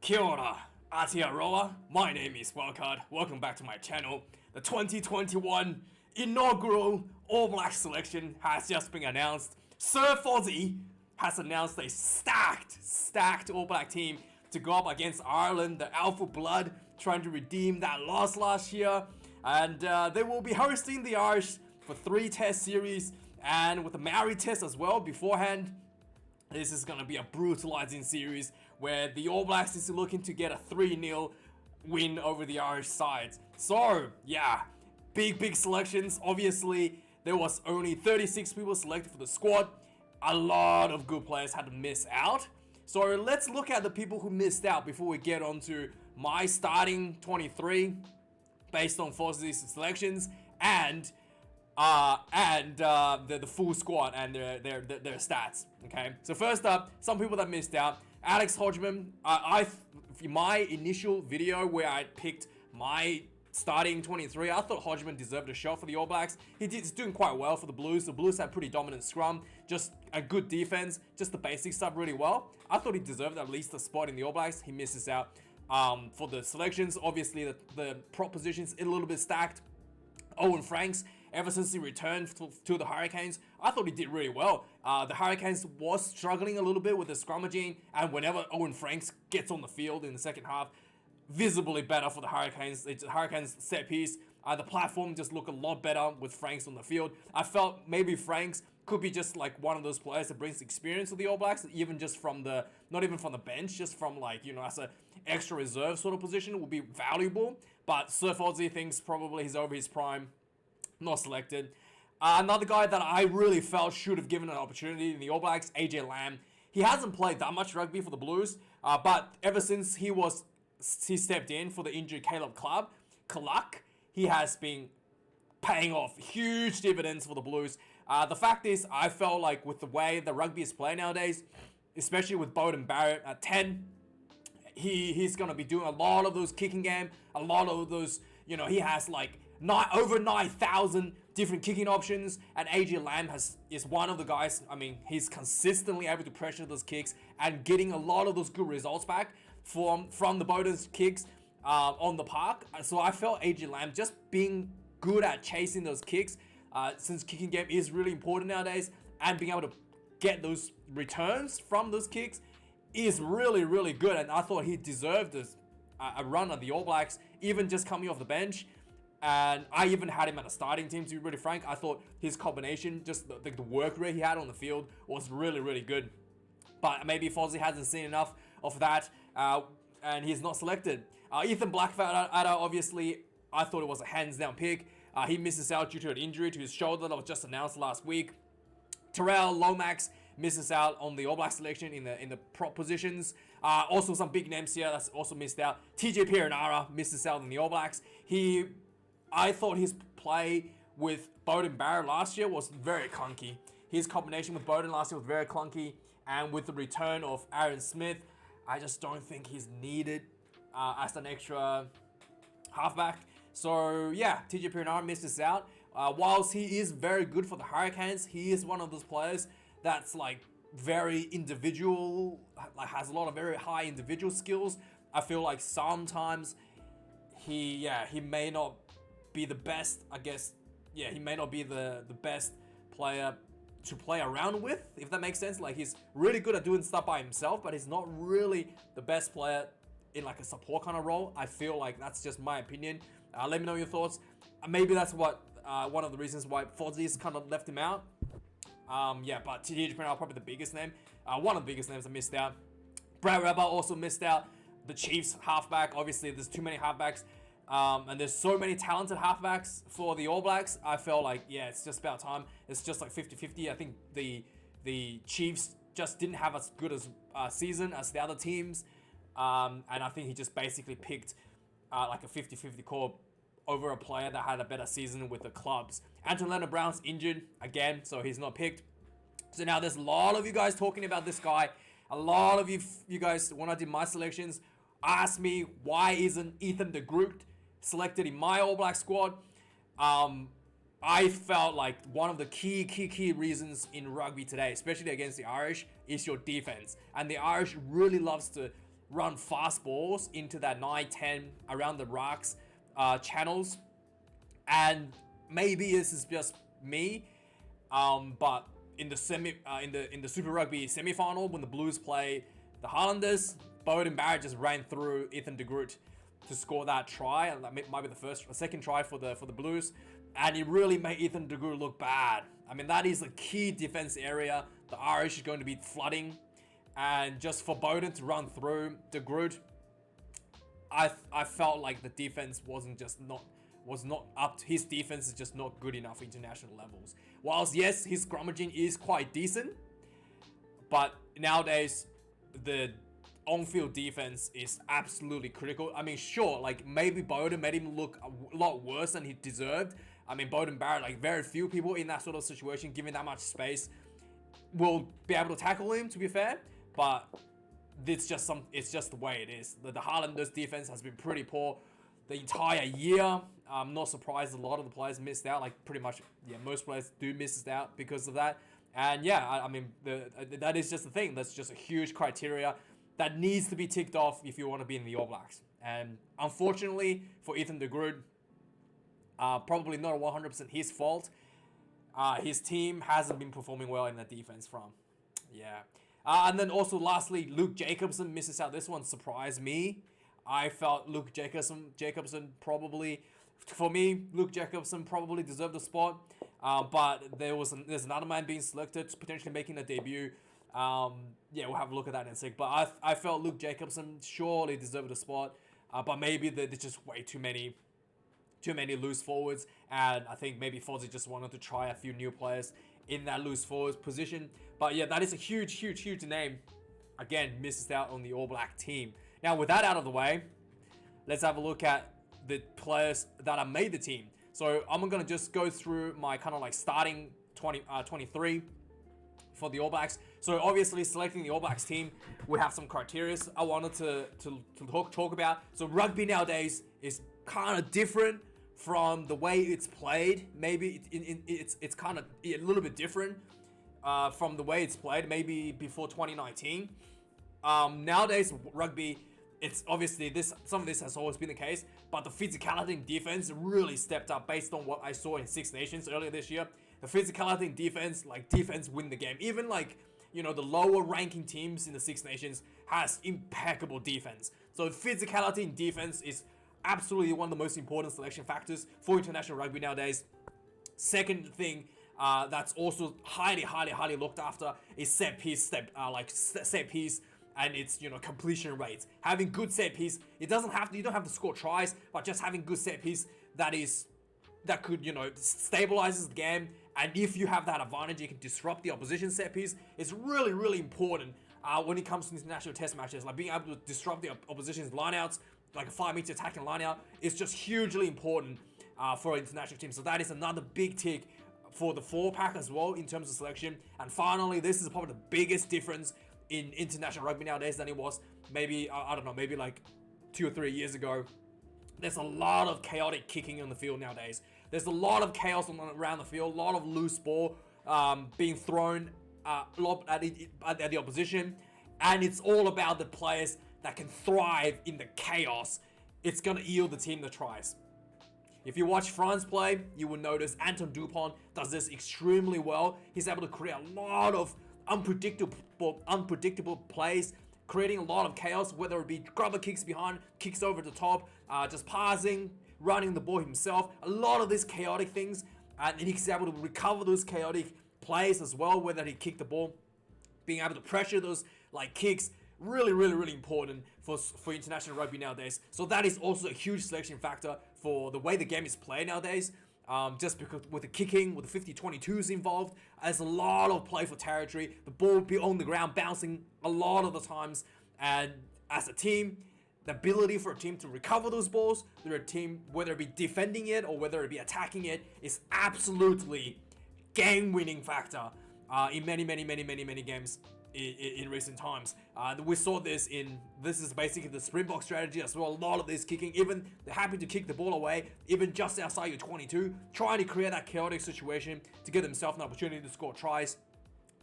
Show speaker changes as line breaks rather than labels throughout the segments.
Kia ora, Aotearoa. My name is Wildcard. Welcome back to my channel. The 2021 inaugural All Black selection has just been announced. Sir Fozzie has announced a stacked All Black team to go up against Ireland, the Alpha Blood, trying to redeem that loss last year. And they will be hosting the Irish for 3 test series and with the Maori test as well beforehand. This is going to be a brutalizing series where the All Blacks is looking to get a 3-0 win over the Irish sides. So, yeah, big selections. Obviously, there was only 36 people selected for the squad. A lot of good players had to miss out. So let's look at the people who missed out before we get on to my starting 23 based on Fozzie's selections and the full squad and their stats. Okay, so first up, some people that missed out. Alex Hodgman. My initial video where I picked my starting 23, I thought Hodgman deserved a shot for the All Blacks. He's doing quite well for the Blues. The Blues had pretty dominant scrum, just a good defense, just the basic stuff really well. I thought he deserved at least a spot in the All Blacks. He misses out for the selections. Obviously, the prop positions a little bit stacked. Owen Franks, ever since he returned to the Hurricanes, I thought he did really well. The Hurricanes was struggling a little bit with the scrummaging, and whenever Owen Franks gets on the field in the second half, visibly better for the Hurricanes. The Hurricanes set piece, the platform just looked a lot better with Franks on the field. I felt maybe Franks could be just like one of those players that brings experience to the All Blacks, even just from the, not even from the bench, just from like, you know, as an extra reserve sort of position will be valuable. But Sir Fozzie thinks probably he's over his prime, not selected. Another guy that I really felt should have given an opportunity in the All Blacks, AJ Lamb. He hasn't played that much rugby for the Blues, but ever since he stepped in for the injured Caleb Clark, he has been paying off huge dividends for the Blues. The fact is, I felt like with the way the rugby is played nowadays, especially with Bowden Barris at 10, he's going to be doing a lot of those kicking game, a lot of those, you know, he has like over 9,000 different kicking options, and AJ Lamb is one of the guys. I mean, he's consistently able to pressure those kicks and getting a lot of those good results back from the Bowden's kicks on the park. So I felt AJ Lamb just being good at chasing those kicks, since kicking game is really important nowadays, and being able to get those returns from those kicks is really good. And I thought he deserved a run at the All Blacks, even just coming off the bench. And I even had him at a starting team, to be really frank. I thought his combination, just the work rate he had on the field was really good. But maybe Fozzie hasn't seen enough of that, and he's not selected. Ethan Blackadder, obviously, I thought it was a hands-down pick. He misses out due to an injury to his shoulder that was just announced last week. Terrell Lomax misses out on the All Black selection in the prop positions. Also some big names here that's also missed out. TJ Piranhara misses out on the All Blacks. I thought his play with Bowden Barris last year was very clunky. His combination with Bowden last year was very clunky, and with the return of Aaron Smith, I just don't think he's needed as an extra halfback. So yeah, TJ Piranhara misses out. Whilst he is very good for the Hurricanes, he is one of those players that's like very individual, like has a lot of very high individual skills. I feel like sometimes he may not be the best, I guess. Yeah, he may not be the best player to play around with, if that makes sense. Like, he's really good at doing stuff by himself, but he's not really the best player in like a support kind of role. I feel like that's just my opinion. Let me know your thoughts. Maybe that's what one of the reasons why Fozzie's kind of left him out. Yeah, but TJ Piranhara probably the biggest name. One of the biggest names that missed out. Brad Weber also missed out. The Chiefs halfback. Obviously, there's too many halfbacks. And there's so many talented halfbacks for the All Blacks. I felt like, yeah, it's just about time. It's just like 50-50. I think the Chiefs just didn't have as good a season as the other teams. And I think he just basically picked like a 50-50 call over a player that had a better season with the clubs. Anton Leonard-Brown's injured again, so he's not picked. So now there's a lot of you guys talking about this guy. A lot of you guys, when I did my selections, asked me why isn't Ethan de Groot selected in my All Black squad. I felt like one of the key reasons in rugby today, especially against the Irish, is your defense. And the Irish really loves to run fast balls into that 9-10 around the rocks channels. And maybe this is just me, but in the Super Rugby semi-final, when the Blues play the Highlanders, Bowden Barris just ran through Ethan de Groot to score that try, and that might be the second try for the Blues, and it really made Ethan de Groot look bad. I mean, that is a key defense area the Irish is going to be flooding, and just for Bowden to run through de Groot, I felt like the defense was not up to, his defense is just not good enough for international levels. Whilst yes, his scrummaging is quite decent, but nowadays the on-field defense is absolutely critical. I mean, sure, like maybe Bowden made him look a lot worse than he deserved. I mean, Bowden Barris, like very few people in that sort of situation, given that much space, will be able to tackle him, to be fair, but it's just the way it is. The Highlanders defense has been pretty poor the entire year. I'm not surprised a lot of the players missed out. Like pretty much, yeah, most players do miss out because of that. And yeah, I mean, that is just the thing. That's just a huge criteria that needs to be ticked off if you want to be in the All Blacks. And unfortunately for Ethan de Groot, probably not 100% his fault. His team hasn't been performing well in the defense front. Yeah. And then also lastly, Luke Jacobson misses out. This one surprised me. I felt Luke Jacobson probably, for me, Luke Jacobson probably deserved a spot. But there's another man being selected, potentially making a debut. Yeah, we'll have a look at that in a sec. But I felt Luke Jacobson surely deserved a spot. But maybe there's just way too many loose forwards. And I think maybe Fozzie just wanted to try a few new players in that loose forwards position. But yeah, that is a huge name. Again, misses out on the All Black team. Now, with that out of the way, let's have a look at the players that have made the team. So I'm going to just go through my kind of like starting 23 for the All Blacks. So obviously selecting the All Blacks team, we have some criteria I wanted to talk about. So rugby nowadays is kind of different from the way it's played. Maybe it's kind of a little bit different from the way it's played maybe before 2019. Nowadays rugby, it's obviously some of this has always been the case, but the physicality in defense really stepped up based on what I saw in Six Nations earlier this year. The physicality in defense, like defense win the game. Even like, you know, the lower ranking teams in the Six Nations has impeccable defense. So physicality in defense is absolutely one of the most important selection factors for international rugby nowadays. Second thing that's also highly looked after is set piece, and it's, you know, completion rates. Having good set piece, you don't have to score tries, but just having good set piece that could, you know, stabilizes the game. And if you have that advantage, you can disrupt the opposition set piece. It's really important when it comes to international test matches. Like being able to disrupt the opposition's lineouts, like a 5-meter attacking lineout, is just hugely important for an international team. So that is another big tick for the 4-pack as well in terms of selection. And finally, this is probably the biggest difference in international rugby nowadays than it was maybe, I don't know, maybe like 2 or 3 years ago. There's a lot of chaotic kicking on the field nowadays. There's a lot of chaos around the field, a lot of loose ball being thrown at the opposition. And it's all about the players that can thrive in the chaos. It's going to yield the team the tries. If you watch France play, you will notice Anton Dupont does this extremely well. He's able to create a lot of unpredictable plays, creating a lot of chaos, whether it be grubber kicks behind, kicks over the top, just passing, running the ball himself, a lot of these chaotic things, and he's able to recover those chaotic plays as well, whether he kicked the ball, being able to pressure those like kicks, really important for international rugby nowadays. So that is also a huge selection factor for the way the game is played nowadays. Just because with the kicking, with the 50-22s involved, there's a lot of play for territory. The ball will be on the ground, bouncing a lot of the times. And as a team, the ability for a team to recover those balls, whether it be defending it or whether it be attacking it, is absolutely game-winning factor in many games in recent times. We saw this is basically the Springbok strategy as well. A lot of this kicking, even they're happy to kick the ball away, even just outside your 22, trying to create that chaotic situation to give themselves an opportunity to score tries.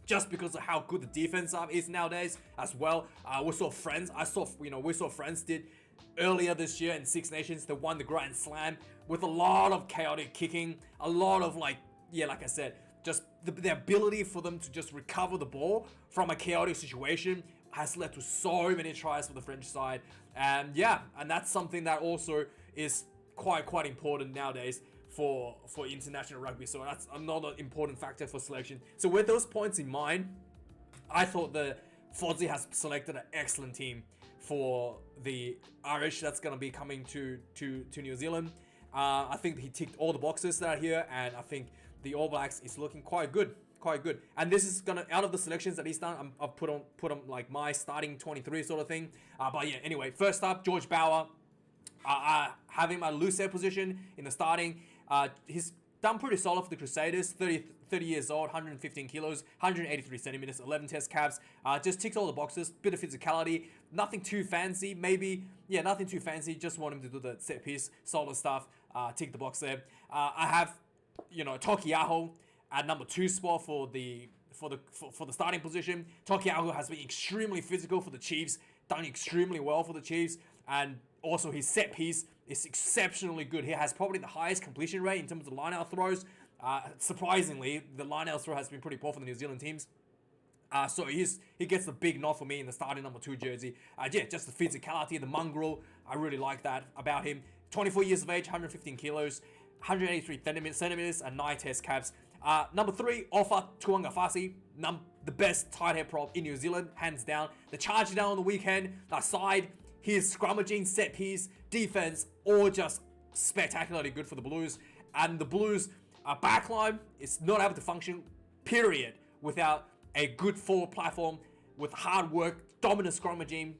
just because of how good the defense is nowadays as well. We saw Friends did earlier this year in Six Nations. They won the Grand Slam with a lot of chaotic kicking, a lot of like I said, just the ability for them to just recover the ball from a chaotic situation has led to so many tries for the French side. And that's something that also is quite important nowadays for international rugby. So that's another important factor for selection. So with those points in mind, I thought the Fozzie has selected an excellent team for the Irish that's going to be coming to New Zealand. I think he ticked all the boxes that are here, and I think the All Blacks is looking quite good. And this is gonna, out of the selections that he's done, I've put on like my starting 23 sort of thing. But yeah, anyway, first up, George Bower. Have him at loose air position in the starting. He's done pretty solid for the Crusaders. 30 years old, 115 kilos, 183 centimeters, 11 test caps. Just ticks all the boxes. Bit of physicality. Nothing too fancy. Nothing too fancy. Just want him to do the set piece, solid stuff. Tick the box there. I have, Tokiaho at number 2 spot for the starting position. Tokiaho has been extremely physical for the Chiefs. Done extremely well for the Chiefs. And also his set piece is exceptionally good. He has probably the highest completion rate in terms of line-out throws. Surprisingly, the line-out throw has been pretty poor for the New Zealand teams. So he gets the big nod for me in the starting number 2 jersey. Just the physicality, the mongrel. I really like that about him. 24 years of age, 115 kilos, 183 centimeters, and 9 test caps. Number 3, Ofa Tuangafasi, the best tight head prop in New Zealand, hands down. The charge down on the weekend, that side, his scrummaging, set piece, defense, all just spectacularly good for the Blues. And the Blues backline is not able to function, period, without a good forward platform with hard work, dominant scrummaging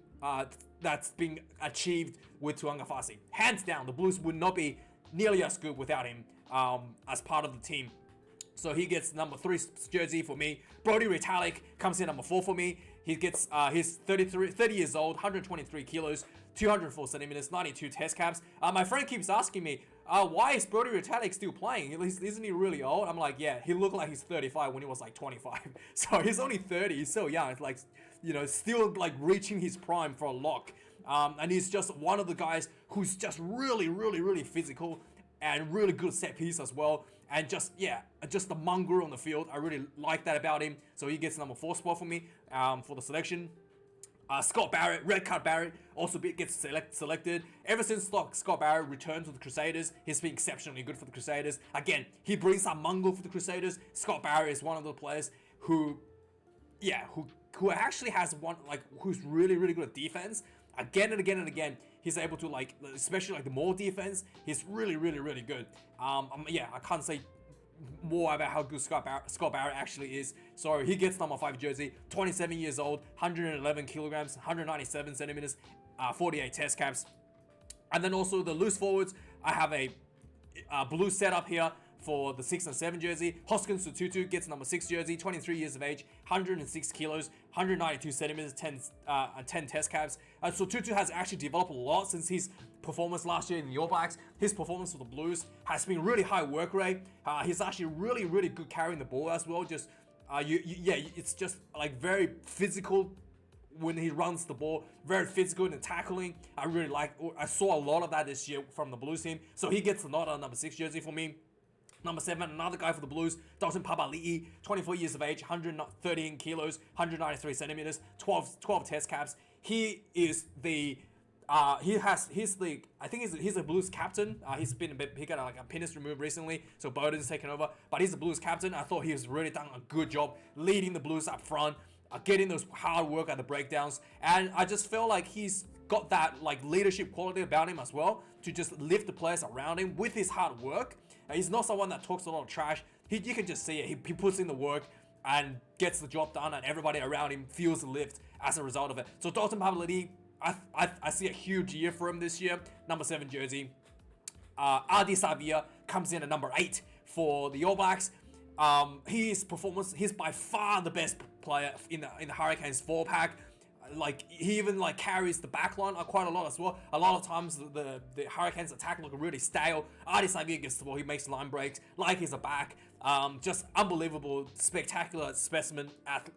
that's being achieved with Tuangafasi. Hands down, the Blues would not be nearly as good without him as part of the team. So he gets number 3 jersey for me. Brody Britannic comes in number 4 for me. He gets he's 30 years old, 123 kilos, 204 centimeters, 92 test caps. My friend keeps asking me, why is Brody Britannic still playing? Isn't he really old? I'm like, yeah, he looked like he's 35 when he was like 25. So he's only 30. He's so young. It's like, still like reaching his prime for a lock. And he's just one of the guys who's just really, really, really physical and really good set piece as well. And just the mongrel on the field. I really like that about him. So he gets number 4 spot for me for the selection. Scott Barrett, Red Card Barrett, also gets selected. Ever since Scott Barrett returned to the Crusaders, he's been exceptionally good for the Crusaders. Again, he brings that mongrel for the Crusaders. Scott Barrett is one of the players who actually has who's really, really good at defense. Again and again and again, he's able to especially the Maul defense. He's really, really, really good. I can't say more about how good Scott Barrett actually is. So he gets number 5 jersey, 27 years old, 111 kilograms, 197 centimeters, 48 test caps. And then also the loose forwards, I have a blue setup here for the 6 and 7 jersey. Hoskins Tutu gets number 6 jersey, 23 years of age, 106 kilos, 192 centimeters, 10 test caps. So Tutu has actually developed a lot since his performance last year in the All Blacks. His performance for the Blues has been really high work rate. He's actually really, really good carrying the ball as well. It's just very physical when he runs the ball, very physical in the tackling. I saw a lot of that this year from the Blues team. So he gets the nod on number 6 jersey for me. Number 7, another guy for the Blues, Dawson Papa Lee, 24 years of age, 113 kilos, 193 centimeters, 12 test caps. He is the he's a Blues captain. He got a penis removed recently, so Bowden's taken over. But he's the Blues captain. I thought he has really done a good job leading the Blues up front, getting those hard work at the breakdowns, and I just feel like he's got that leadership quality about him as well to just lift the players around him with his hard work. He's not someone that talks a lot of trash. You can just see it. He puts in the work and gets the job done, and everybody around him feels the lift as a result of it. So Dawson Papa Lee, I see a huge year for him this year. Number 7 jersey. Adi Savia comes in at number 8 for the All Blacks. His performance, he's by far the best player in the Hurricanes 4-pack. He even carries the back line quite a lot as well. A lot of times the Hurricanes attack look really stale. Adi Savia gets the ball, he makes line breaks, he's a back. Just unbelievable, spectacular specimen,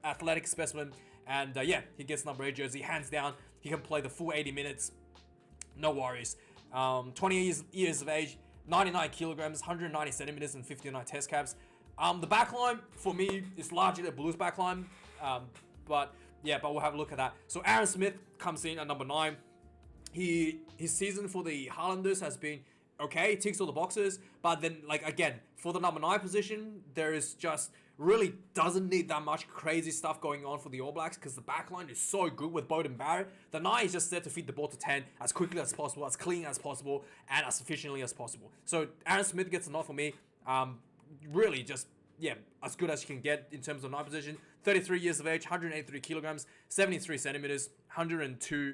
athletic specimen. And yeah, he gets number 8 jersey, hands down. He can play the full 80 minutes, no worries. 20 years of age, 99 kilograms, 190 centimeters, and 59 test caps. The backline, for me, is largely the Blues backline. But we'll have a look at that. So Aaron Smith comes in at number 9. His season for the Highlanders has been okay, ticks all the boxes, but then, like, again, for the number 9 position, there is just really doesn't need that much crazy stuff going on for the All Blacks, because the backline is so good with Bowden Barris. The 9 is just there to feed the ball to 10 as quickly as possible, as clean as possible, and as efficiently as possible. So Aaron Smith gets a nod for me. Really just, as good as you can get in terms of 9 position. 33 years of age, 183 kilograms, 73 centimeters, 102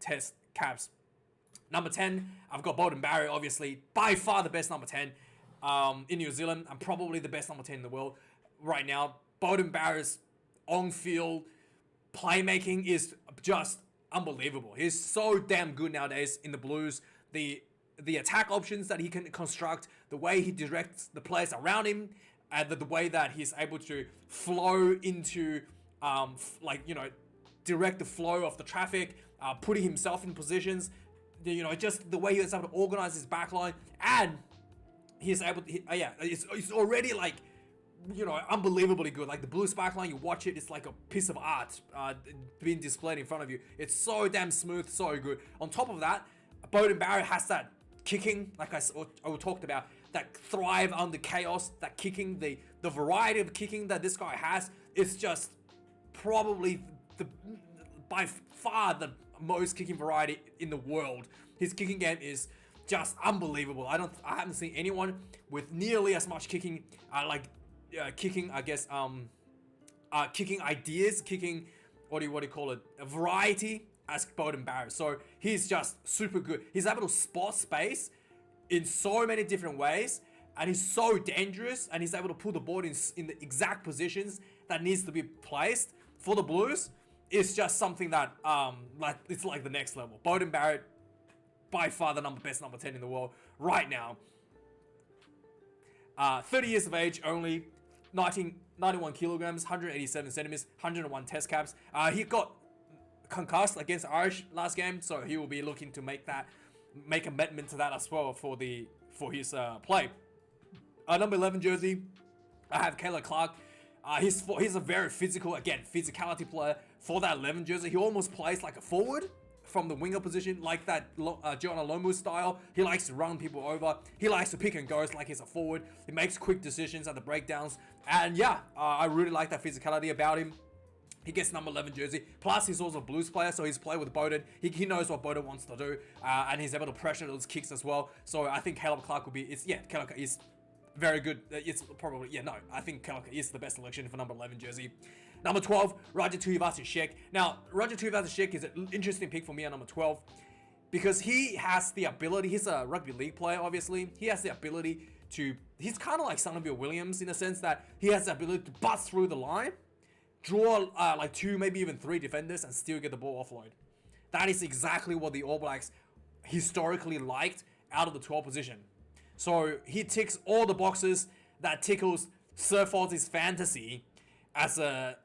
test caps. Number 10, I've got Bowden Barris, obviously, by far the best number 10 in New Zealand, and probably the best number 10 in the world right now. Bowden Barris' on-field playmaking is just unbelievable. He's so damn good nowadays in the Blues. The attack options that he can construct, the way he directs the players around him, and the way that he's able to flow into, direct the flow of the traffic, putting himself in positions, just the way he's able to organize his backline, and he's able to, it's already like, unbelievably good. Like the Blues backline, you watch it, it's like a piece of art being displayed in front of you. It's so damn smooth, so good. On top of that, Bowden Barris has that kicking, like I talked about, that thrive under chaos, that kicking, the variety of kicking that this guy has is just probably by far the most kicking variety in the world. His kicking game is just unbelievable. I haven't seen anyone with nearly as much kicking, kicking ideas, kicking, what do you call it, a variety as Bowden Barris. So he's just super good. He's able to spot space in so many different ways, and he's so dangerous, and he's able to put the ball in the exact positions that needs to be placed for the Blues. It's just something that it's like the next level. Bowden Barris, by far the best number 10 in the world right now. 30 years of age only, 91 kilograms, 187 centimeters, 101 test caps. He got concussed against Irish last game, so he will be looking to make amendment to that as well for his play. Number 11 jersey, I have Keller Clark. He's a very physicality player for that 11 jersey. He almost plays like a forward from the winger position, like that Jonah Lomu style. He likes to run people over. He likes to pick and goes like he's a forward. He makes quick decisions at the breakdowns. And I really like that physicality about him. He gets number 11 jersey. Plus, he's also a Blues player, so he's played with Bowden. He knows what Bowden wants to do, and he's able to pressure those kicks as well. So I think Keller Clark Keller Clark is very good. I think Keller Clark is the best selection for number 11 jersey. Number 12, Roger Tuivasa-Sheck. Now, Roger Tuivasa-Sheck is an interesting pick for me at number 12 because he has the ability, he's a rugby league player, obviously. He has the ability he's kind of like Sonny Williams in the sense that he has the ability to bust through the line, draw like 2, maybe even 3 defenders and still get the ball offload. That is exactly what the All Blacks historically liked out of the 12 position. So he ticks all the boxes that tickles Sir Fozzie's fantasy as a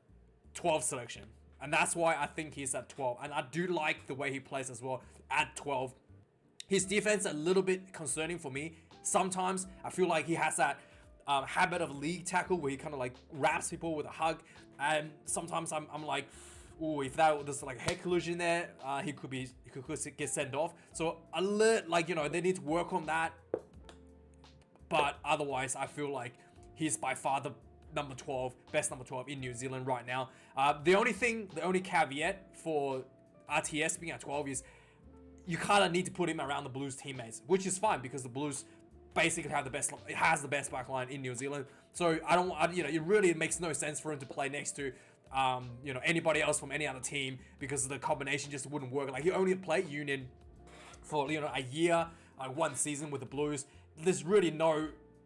12 selection. And that's why I think he's at 12. And I do like the way he plays as well at 12. His defense a little bit concerning for me. Sometimes I feel like he has that habit of league tackle where he kind of like wraps people with a hug. And sometimes I'm like, ooh, if there's like a head collision there, he could get sent off. So they need to work on that. But otherwise, I feel like he's by far the best number 12 in New Zealand right now. The only caveat for RTS being at 12 is you kind of need to put him around the Blues teammates, which is fine because the Blues basically has the best backline in New Zealand. So it really makes no sense for him to play next to anybody else from any other team because the combination just wouldn't work. Like he only played Union for a year, one season with the Blues. There's really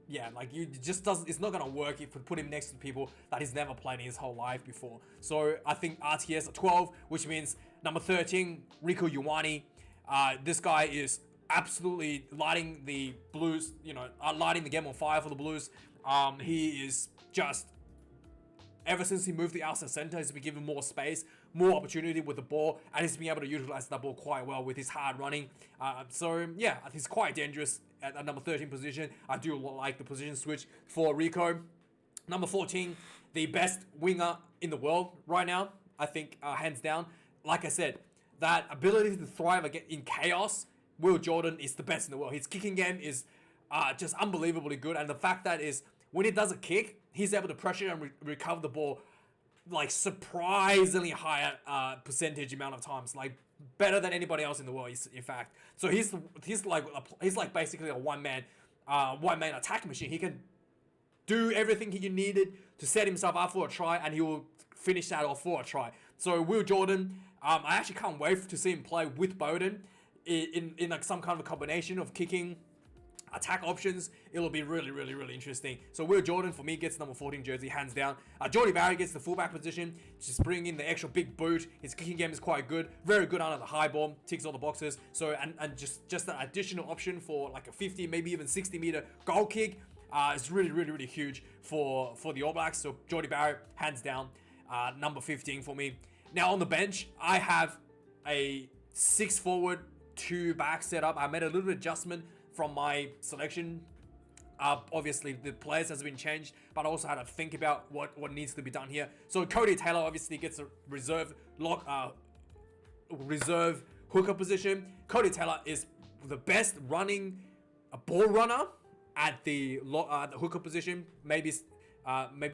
it's not gonna work if we put him next to people that he's never played in his whole life before. So I think RTS at 12, which means number 13, Riku Yuwani. This guy is absolutely lighting the Blues, lighting the game on fire for the Blues. He is just, ever since he moved the outside center, he's been given more space, more opportunity with the ball, and he's been able to utilize that ball quite well with his hard running. So yeah, he's quite dangerous at the number 13 position. I do like the position switch for Rico. Number 14, the best winger in the world right now, I think, hands down. Like I said, that ability to thrive again in chaos, Will Jordan is the best in the world. His kicking game is just unbelievably good, and the fact that is, when he does a kick, he's able to pressure and recover the ball like surprisingly high percentage amount of times, like better than anybody else in the world, in fact. So he's like basically a one man attack machine. He can do everything he needed to set himself up for a try, and he will finish that off for a try. So Will Jordan, I actually can't wait to see him play with Bowden in like some kind of a combination of kicking, attack options. It'll be really, really, really interesting. So Will Jordan, for me, gets number 14 jersey, hands down. Brody Britannic gets the fullback position, just bring in the extra big boot. His kicking game is quite good, very good under the high ball, ticks all the boxes. So and just an additional option for like a 50, maybe even 60 meter goal kick. It's really, really, really huge for the All Blacks. So Brody Britannic, hands down, number 15 for me. Now on the bench, I have a 6 forward, 2 back setup. I made a little bit of adjustment from my selection. Obviously the players has been changed, but I also had to think about what needs to be done here. So Cody Taylor obviously gets a reserve hooker position. Cody Taylor is the best running ball runner at the hooker position. Maybe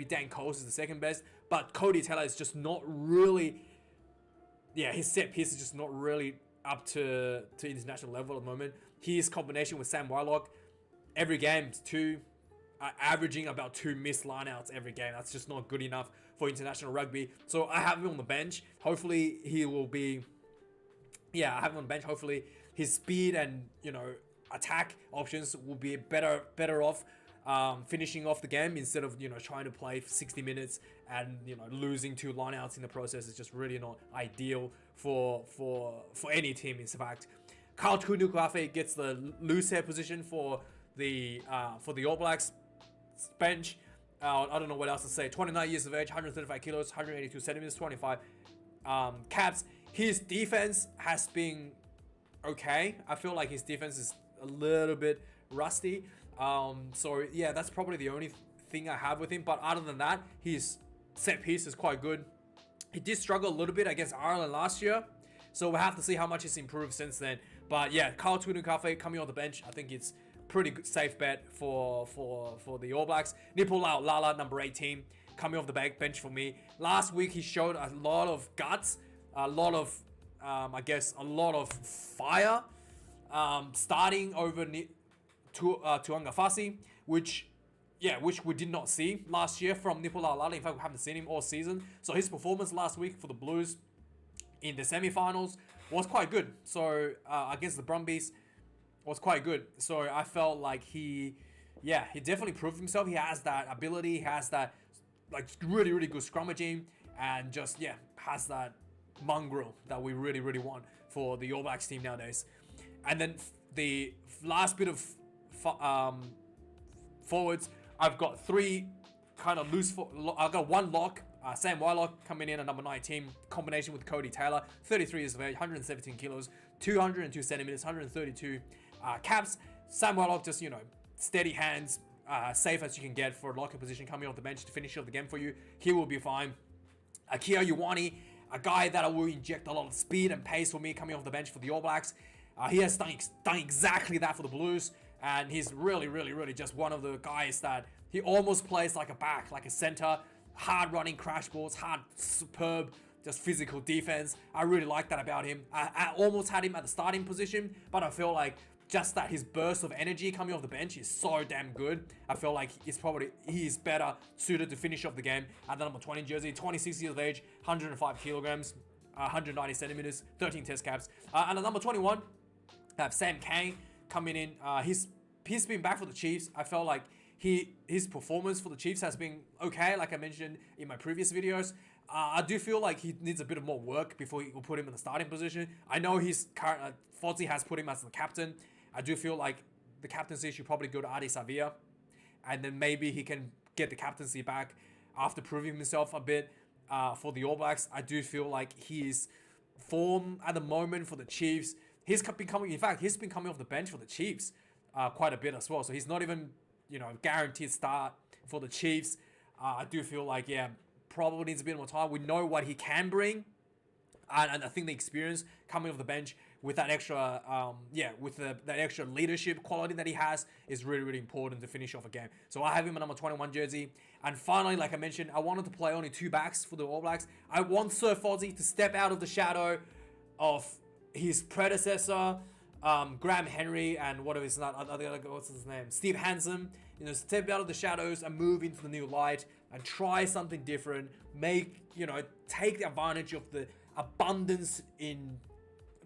Dan Coles is the second best, but Cody Taylor is just not really, his set piece is just not really up to international level at the moment. His combination with Sam Whitelock, every game, averaging about 2 missed lineouts every game. That's just not good enough for international rugby. So I have him on the bench. Hopefully he will be, I have him on the bench. Hopefully his speed and, attack options will be better off finishing off the game instead of, trying to play for 60 minutes and, losing 2 lineouts in the process. Is just really not ideal for any team, in fact. Carl Tunukafe gets the loose hair position for the All Blacks bench. I don't know what else to say. 29 years of age, 135 kilos, 182 centimeters, 25 caps. His defense has been okay. I feel like his defense is a little bit rusty. So yeah, that's probably the only thing I have with him. But other than that, his set piece is quite good. He did struggle a little bit against Ireland last year, so we'll have to see how much he's improved since then. But yeah, Carl Tunukafe coming on the bench, I think it's pretty good, safe bet for the All Blacks. Nipolau Lala, number 18, coming off the bench for me. Last week he showed a lot of guts, a lot of fire, starting over Tuanga Fasi, which we did not see last year from Nipolau Lala. In fact, we haven't seen him all season. So his performance last week for the Blues in the semi-finals was quite good. So against the Brumbies was quite good. So I felt like he definitely proved himself. He has that ability, he has that like really, really good scrummaging, and just has that mongrel that we really, really want for the All Blacks team nowadays. And then the last bit of forwards, I've got 3 kind of loose. I've got 1 lock. Sam Whitelock coming in at number 19, combination with Cody Taylor, 33 years of age, 117 kilos, 202 centimeters, 132 caps. Sam Whitelock, just, steady hands, safe as you can get for a locker position, coming off the bench to finish off the game for you. He will be fine. Riku Yuwani, a guy that will inject a lot of speed and pace for me, coming off the bench for the All Blacks. He has done exactly that for the Blues, and he's really, really, really just one of the guys that he almost plays like a back, like a center. Hard running crash balls, superb, just physical defense. I really like that about him. I almost had him at the starting position, but I feel like just that his burst of energy coming off the bench is so damn good. I feel like he's better suited to finish off the game at the number 20 jersey, 26 years of age, 105 kilograms, 190 centimeters, 13 test caps. And at number 21, I have Sam Kang coming in. He's been back for the Chiefs. I felt like his performance for the Chiefs has been okay, like I mentioned in my previous videos. I do feel like he needs a bit of more work before he will put him in the starting position. I know his current Fozzie has put him as the captain. I do feel like the captaincy should probably go to Adi Savia. and then maybe he can get the captaincy back after proving himself a bit for the All Blacks. I do feel like his form at the moment for the Chiefs, he's been coming off the bench for the Chiefs quite a bit as well. So he's not even, guaranteed start for the Chiefs. I do feel like, probably needs a bit more time. We know what he can bring. And I think the experience coming off the bench with that extra, that extra leadership quality that he has is really, really important to finish off a game. So I have him a number 21 jersey. And finally, like I mentioned, I wanted to play only 2 backs for the All Blacks. I want Sir Fozzie to step out of the shadow of his predecessor, Graham Henry, and what's his name? Steve Hansen. Step out of the shadows and move into the new light and try something different. Take the advantage of the abundance in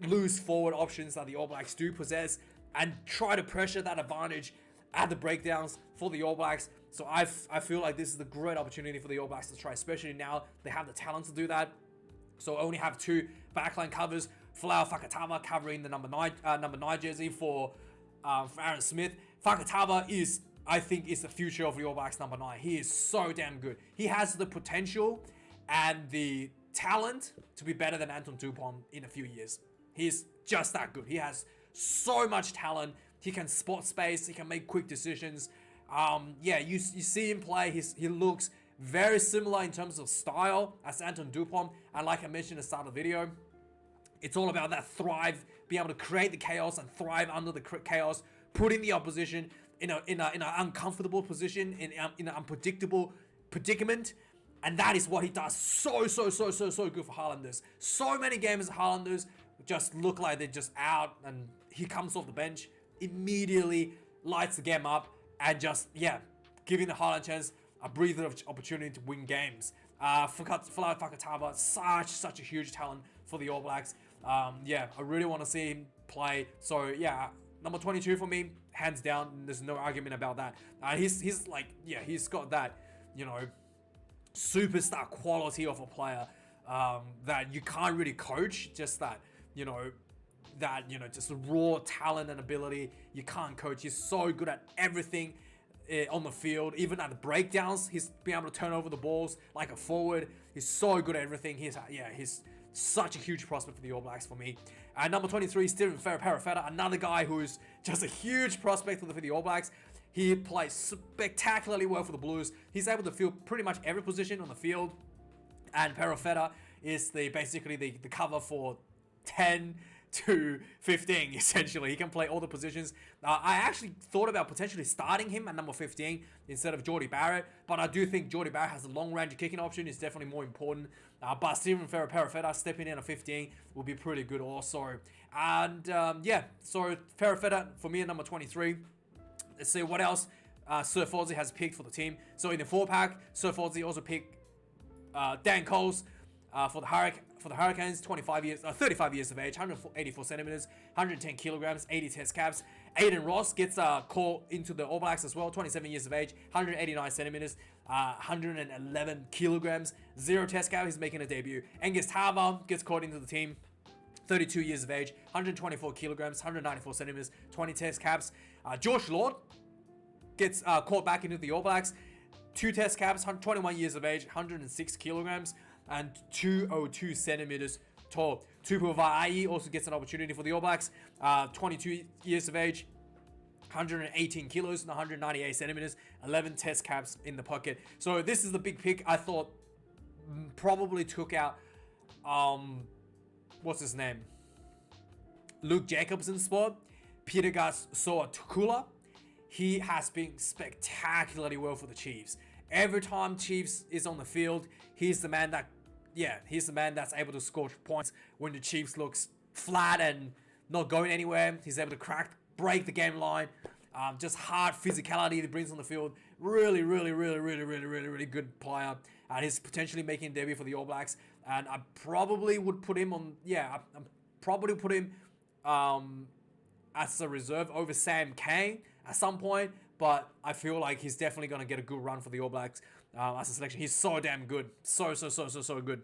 loose forward options that the All Blacks do possess and try to pressure that advantage at the breakdowns for the All Blacks. So I feel like this is a great opportunity for the All Blacks to try, especially now they have the talent to do that. So I only have 2 backline covers. Folau Fakatava covering the number 9 jersey for Aaron Smith. Fakatava I think is the future of the All Blacks number 9. He is so damn good. He has the potential and the talent to be better than Anton Dupont in a few years. He's just that good. He has so much talent. He can spot space. He can make quick decisions. You see him play. He looks very similar in terms of style as Anton Dupont. And like I mentioned at the start of the video, it's all about that thrive, being able to create the chaos and thrive under the chaos, putting the opposition in an uncomfortable position, in an unpredictable predicament. And that is what he does so good for Highlanders. So many games Highlanders just look like they're just out, and he comes off the bench, immediately lights the game up, and just, giving the Highland chance a breather of opportunity to win games. Folau Fakatava, such a huge talent for the All Blacks. I really want to see him play. So, number 22 for me, hands down. There's no argument about that. He's got that, superstar quality of a player that you can't really coach. Just that, just raw talent and ability. You can't coach. He's so good at everything on the field, even at the breakdowns. He's being able to turn over the balls like a forward. He's so good at everything. He's such a huge prospect for the All Blacks for me. And number 23, Stephen Paraphernalia, another guy who's just a huge prospect for the All Blacks. He plays spectacularly well for the Blues. He's able to fill pretty much every position on the field. And Paraphernalia is basically the cover for 10 to 15, essentially. He can play all the positions. I actually thought about potentially starting him at number 15 instead of Jordie Barrett, but I do think Jordie Barrett has a long-range kicking option. Is definitely more important. But Stephen Paraphernalia stepping in at 15 will be pretty good also. And so Paraphernalia for me at number 23. Let's see what else Sir Fozzie has picked for the team. So in the 4-pack, Sir Fozzie also picked Dan Coles for the Hurricanes, 35 years of age, 184 centimeters, 110 kilograms, 80 test caps. Aiden Ross gets called into the All Blacks as well, 27 years of age, 189 centimeters, 111 kilograms, 0 test cap. He's making a debut. Angus Tava gets called into the team, 32 years of age, 124 kilograms, 194 centimeters, 20 test caps. Josh Lord gets called back into the All Blacks, 2 test caps, 21 years of age, 106 kilograms, and 202 centimeters tall. Tupu Vaa'i also gets an opportunity for the All Blacks, 22 years of age, 118 kilos and 198 centimeters, 11 test caps in the pocket. So this is the big pick. I thought probably took out, what's his name? Luke Jacobson's spot. Pitagas Soa Tukula. He has been spectacularly well for the Chiefs. Every time Chiefs is on the field, he's the man that's able to score points when the Chiefs looks flat and not going anywhere. He's able to break the game line. Just hard physicality that brings on the field. Really good player. And he's potentially making a debut for the All Blacks. And I probably would put him on, as a reserve over Sam Kang at some point. But I feel like he's definitely going to get a good run for the All Blacks as a selection. He's so damn good. So good.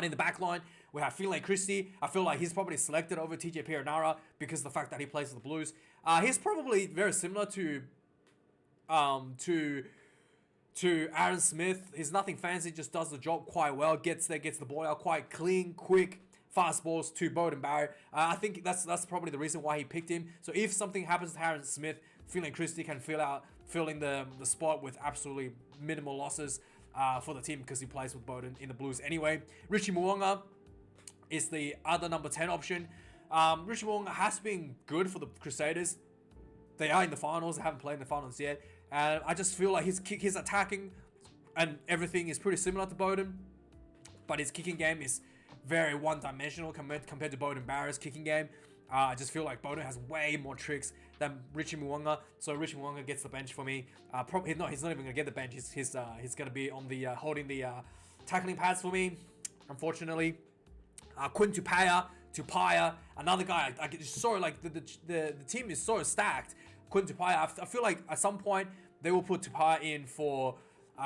In the back line, we have Finlay Christie. I feel like he's probably selected over TJ Piranhara because of the fact that he plays for the Blues. He's probably very similar to to Aaron Smith. He's nothing fancy, just does the job quite well. Gets there, gets the ball out quite clean, quick, fast balls to Bowden Barris. I think that's probably the reason why he picked him. So if something happens to Aaron Smith, Phelan Christie can fill in the spot with absolutely minimal losses for the team because he plays with Bowden in the Blues anyway. Richie Mulanga is the other number 10 option. Richie Mulanga has been good for the Crusaders. They are in the finals. They haven't played in the finals yet. And I just feel like his attacking and everything is pretty similar to Bowden. But his kicking game is very one-dimensional compared to Bowden Barris' kicking game. I just feel like Bowden has way more tricks than Richie Mulanga. So Richie Mulanga gets the bench for me. He's not even going to get the bench. He's going to be on the holding the tackling pads for me, unfortunately. Quinn Tupaya, another guy. I just saw like the team is so stacked. Quinn Tupaya, I feel like at some point they will put Tupaya in for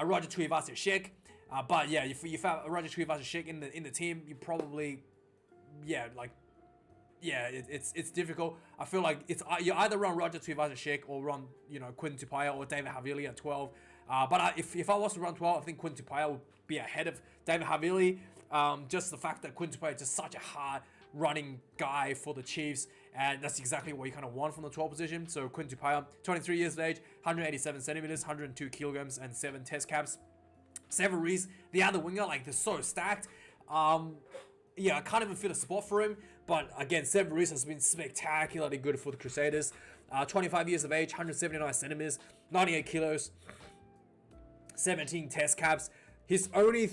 Roger Tuivasa-Sheck. But yeah, if you have Roger Tuivasa-Sheck in the team, you probably it's difficult. I feel like you either run Roger Tuivasa-Sheck or run Quinn Tupaya or David Javili at 12. But if I was to run 12, I think Quinn Tupaya would be ahead of David Javili. Just the fact that Quinn Tupaya is just such a hard running guy for the Chiefs, and that's exactly what you kind of want from the 12 position. So Quinn Tupaya, 23 years of age, 187 centimeters, 102 kilograms, and 7 test caps. Severies, the other winger, like they're so stacked. I can't even fit a spot for him. But again, Severies has been spectacularly good for the Crusaders. 25 years of age, 179 centimeters, 98 kilos, 17 test caps. His only,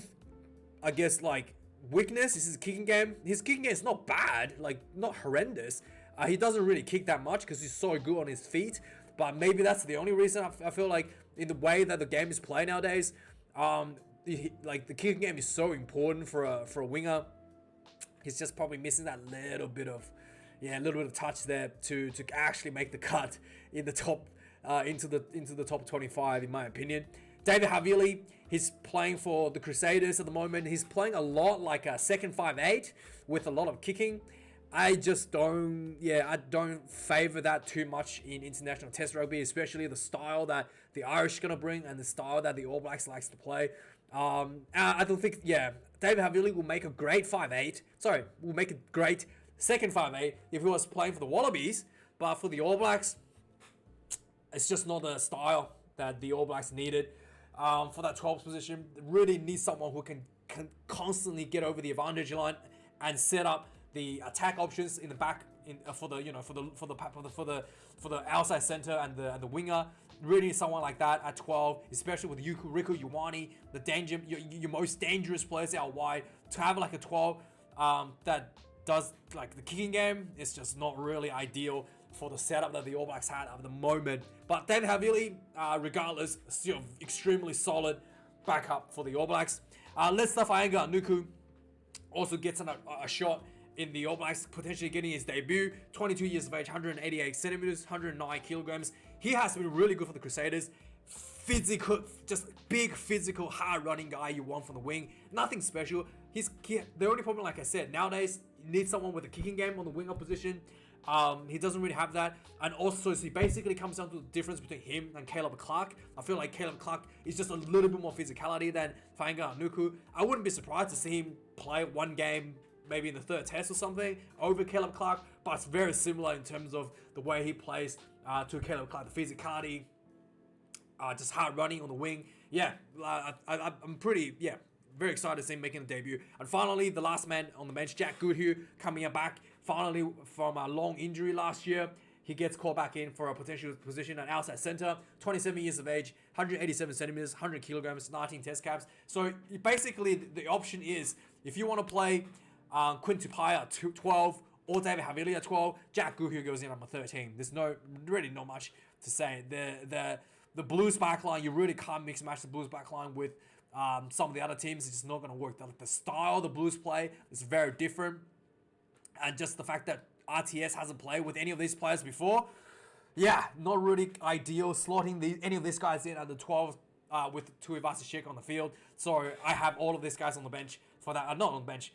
weakness is his kicking game. His kicking game is not bad, not horrendous. He doesn't really kick that much because he's so good on his feet. But maybe that's the only reason. I feel like in the way that the game is played nowadays, the kicking game is so important for a winger. He's just probably missing that little bit of touch there to actually make the cut in the top into the top 25, in my opinion. David Javili, he's playing for the Crusaders at the moment. He's playing a lot like a second 5'8" with a lot of kicking. I don't favor that too much in international test rugby, especially the style that the Irish are going to bring and the style that the All Blacks likes to play. I don't think, David Javili will make a great 5'8". Sorry, will make a great second 5'8" if he was playing for the Wallabies. But for the All Blacks, it's just not the style that the All Blacks needed. For that 12th position, really need someone who can constantly get over the advantage line and set up the attack options in the back for the outside center and the winger. Really need someone like that at 12, especially with Riku Yuwani, your most dangerous players out wide. To have like a 12 that does like the kicking game is just not really ideal for the setup that the All Blacks had at the moment. But David Javili, regardless, still extremely solid backup for the All Blacks. Let's Nuku also gets a shot in the All Blacks, potentially getting his debut. 22 years of age, 188 centimeters, 109 kilograms. He has been really good for the Crusaders. Physical, just big physical, hard running guy you want from the wing. Nothing special. The only problem, like I said, nowadays you need someone with a kicking game on the winger position. He doesn't really have that, and also so he basically comes down to the difference between him and Caleb Clark. I feel like Caleb Clark is just a little bit more physicality than Nuku. I wouldn't be surprised to see him play one game, maybe in the third test or something, over Caleb Clark, but it's very similar in terms of the way he plays to Caleb Clark, the physicality, just hard running on the wing. I'm very excited to see him making a debut. And finally, the last man on the bench, Jack Goodhue, coming back finally from a long injury last year. He gets called back in for a potential position at outside center. 27 years of age, 187 centimeters, 100 kilograms, 19 test caps. So basically, the option is, if you want to play Quinn Tupaya at 12 or David Javili at 12, Jack Goodhue goes in number 13. There's really not much to say. The Blues backline, you really can't mix and match the Blues backline with some of the other teams. It's just not going to work. The style the Blues play is very different. And just the fact that RTS hasn't played with any of these players before, not really ideal slotting any of these guys in at the 12 with Tuivasa-Sheck on the field. So I have all of these guys on the bench for that, not on the bench,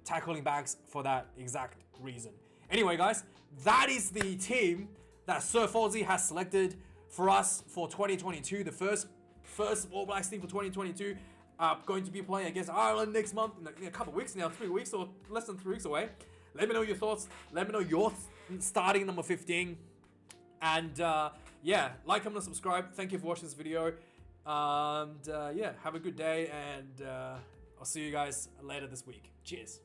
tackling bags for that exact reason. Anyway, guys, that is the team that Sir Fozzie has selected for us for 2022. The first All Blacks team for 2022. Going to be playing against Ireland next month in a couple of weeks now, 3 weeks or less than 3 weeks away. Let me know your thoughts. Let me know your starting number 15. And yeah, like, comment, and subscribe. Thank you for watching this video. And yeah, have a good day. And I'll see you guys later this week. Cheers.